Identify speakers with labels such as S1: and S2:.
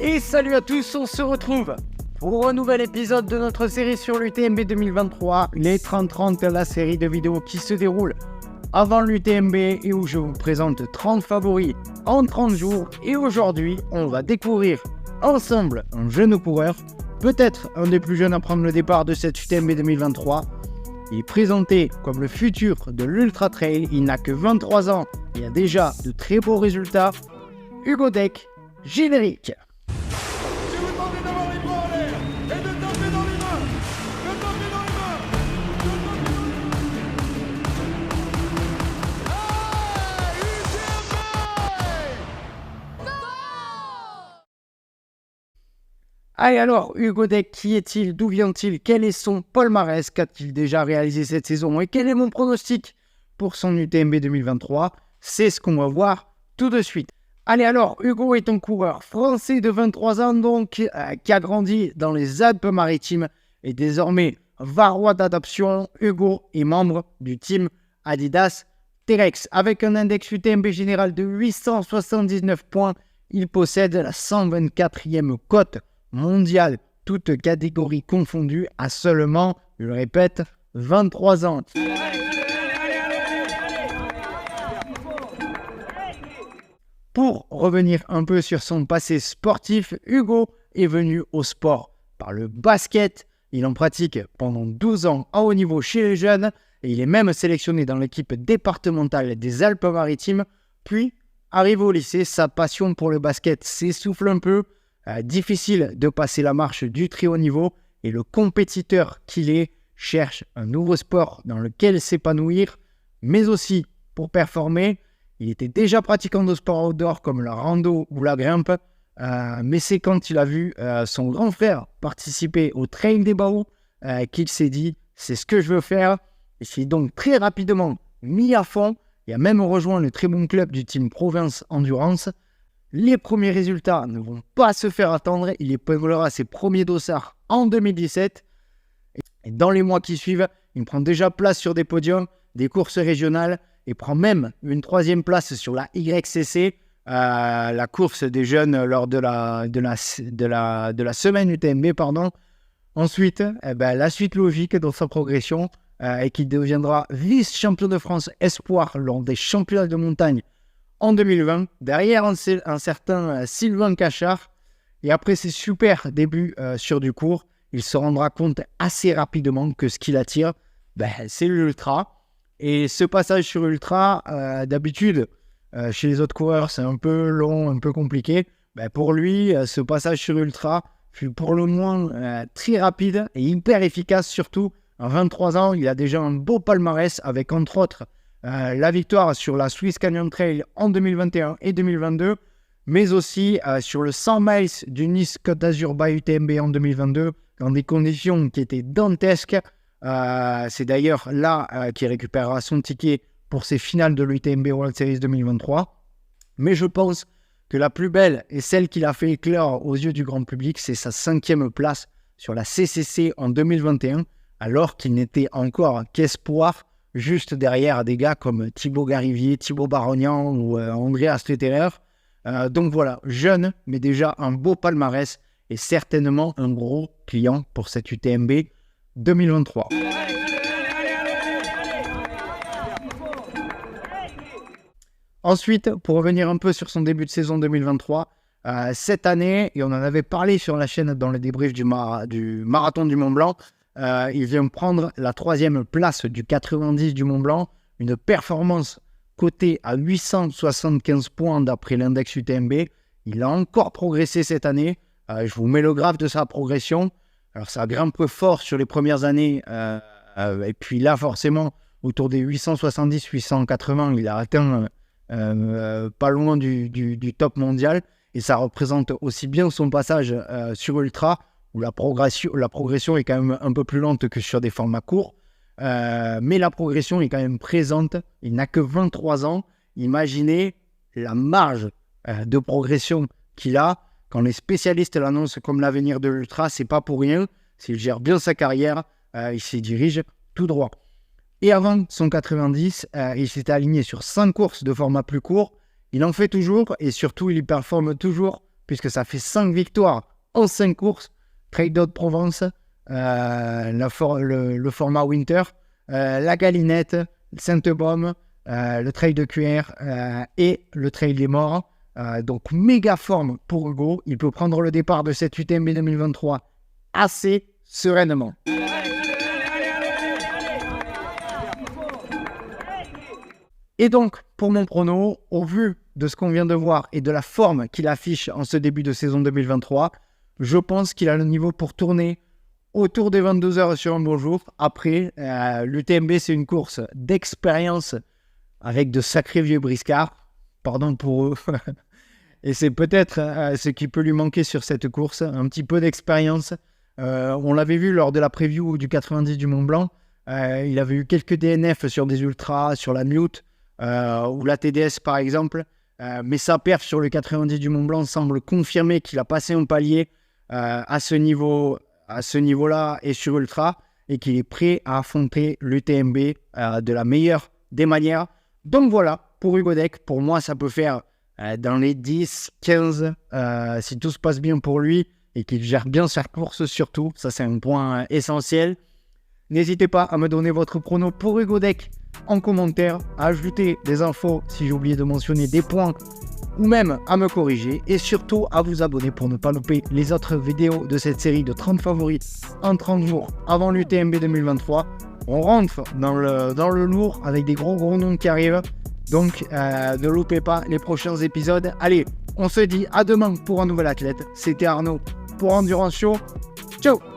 S1: Et salut à tous, on se retrouve pour un nouvel épisode de notre série sur l'UTMB 2023, les 30-30, la série de vidéos qui se déroule avant l'UTMB et où je vous présente 30 favoris en 30 jours. Et aujourd'hui, on va découvrir ensemble un jeune coureur, peut-être un des plus jeunes à prendre le départ de cette UTMB 2023. Il est présenté comme le futur de l'Ultra Trail, il n'a que 23 ans, il a déjà de très beaux résultats. Hugo Deck, générique. Allez alors, Hugo Deck, qui est-il? D'où vient-il? Quel est son palmarès? Qu'a-t-il déjà réalisé cette saison? Et quel est mon pronostic pour son UTMB 2023? C'est ce qu'on va voir tout de suite. Allez alors, Hugo est un coureur français de 23 ans donc, qui a grandi dans les Alpes-Maritimes et désormais varois d'adoption. Hugo est membre du team Adidas Terrex. Avec un index UTMB général de 879 points, il possède la 124e cote mondiale, toutes catégories confondues, à seulement, je le répète, 23 ans. Pour revenir un peu sur son passé sportif, Hugo est venu au sport par le basket. Il en pratique pendant 12 ans à haut niveau chez les jeunes et il est même sélectionné dans l'équipe départementale des Alpes-Maritimes. Puis, arrivé au lycée, sa passion pour le basket s'essouffle un peu. Difficile de passer la marche du très haut niveau et le compétiteur qu'il est cherche un nouveau sport dans lequel s'épanouir, mais aussi pour performer. Il était déjà pratiquant de sport outdoor comme la rando ou la grimpe, mais c'est quand il a vu son grand frère participer au Trail des Barreaux qu'il s'est dit « c'est ce que je veux faire ». Il s'est donc très rapidement mis à fond et a même rejoint le très bon club du team Provence Endurance. Les premiers résultats ne vont pas se faire attendre. Il épinglera ses premiers dossards en 2017. Et dans les mois qui suivent, il prend déjà place sur des podiums, des courses régionales et prend même une 3e place sur la YCC, la course des jeunes lors de la semaine UTMB. Ensuite, la suite logique dans sa progression est qu'il deviendra vice-champion de France espoir lors des championnats de montagne en 2020, derrière un certain Sylvain Cachard. Et après ses super débuts sur du court, il se rendra compte assez rapidement que ce qui l'attire, c'est l'ultra. Et ce passage sur ultra, d'habitude, chez les autres coureurs, c'est un peu long, un peu compliqué. Pour lui, ce passage sur ultra fut pour le moins très rapide et hyper efficace, surtout à 23 ans. Il a déjà un beau palmarès avec, entre autres, la victoire sur la Swiss Canyon Trail en 2021 et 2022, mais aussi sur le 100 miles du Nice Côte d'Azur by UTMB en 2022, dans des conditions qui étaient dantesques. C'est d'ailleurs là qu'il récupérera son ticket pour ses finales de l'UTMB World Series 2023. Mais je pense que la plus belle et celle qui l'a fait éclore aux yeux du grand public, c'est sa 5e place sur la CCC en 2021, alors qu'il n'était encore qu'espoir, juste derrière des gars comme Thibaut Garivier, Thibaut Barognan ou Andrea Streterer. Donc voilà, jeune, mais déjà un beau palmarès et certainement un gros client pour cette UTMB 2023. Ensuite, pour revenir un peu sur son début de saison 2023, cette année, et on en avait parlé sur la chaîne dans le débrief du marathon du Mont Blanc, il vient prendre la 3e place du 90 du Mont Blanc, une performance cotée à 875 points d'après l'index UTMB. Il a encore progressé cette année. Je vous mets le graphe de sa progression. Alors ça grimpe fort sur les premières années, et puis là forcément autour des 870-880, il a atteint pas loin du top mondial, et ça représente aussi bien son passage sur Ultra, où la progression est quand même un peu plus lente que sur des formats courts, mais la progression est quand même présente. Il n'a que 23 ans. Imaginez la marge de progression qu'il a. Quand les spécialistes l'annoncent comme l'avenir de l'ultra, c'est pas pour rien. S'il gère bien sa carrière, il s'y dirige tout droit. Et avant son 90, il s'était aligné sur 5 courses de format plus court. Il en fait toujours et surtout il y performe toujours puisque ça fait 5 victoires en 5 courses. Trail d'Haute-Provence, le format Winter, la Galinette, Sainte-Baume, le Trail de QR et le Trail des Morts. Donc méga forme pour Hugo. Il peut prendre le départ de cette UTMB 2023 assez sereinement. Et donc, pour mon prono, au vu de ce qu'on vient de voir et de la forme qu'il affiche en ce début de saison 2023, je pense qu'il a le niveau pour tourner autour des 22 heures sur un bon jour. Après, l'UTMB, c'est une course d'expérience avec de sacrés vieux briscards. Pardon pour eux. Et c'est peut-être ce qui peut lui manquer sur cette course, un petit peu d'expérience. On l'avait vu lors de la preview du 90 du Mont Blanc. Il avait eu quelques DNF sur des ultras, sur la Mute, ou la TDS par exemple, mais sa perf sur le 90 du Mont Blanc semble confirmer qu'il a passé un palier à ce niveau-là et sur ultra, et qu'il est prêt à affronter l'UTMB de la meilleure des manières. Donc voilà, pour Hugo Deck, pour moi ça peut faire dans les 10, 15, si tout se passe bien pour lui et qu'il gère bien sa course surtout, ça c'est un point essentiel. N'hésitez pas à me donner votre prono pour Hugo Deck en commentaire, à ajouter des infos si j'ai oublié de mentionner des points, ou même à me corriger, et surtout à vous abonner pour ne pas louper les autres vidéos de cette série de 30 favoris en 30 jours avant l'UTMB 2023. On rentre dans le lourd avec des gros noms qui arrivent, donc ne loupez pas les prochains épisodes. Allez, on se dit à demain pour un nouvel athlète. C'était Arnaud pour Endurance Show. Ciao!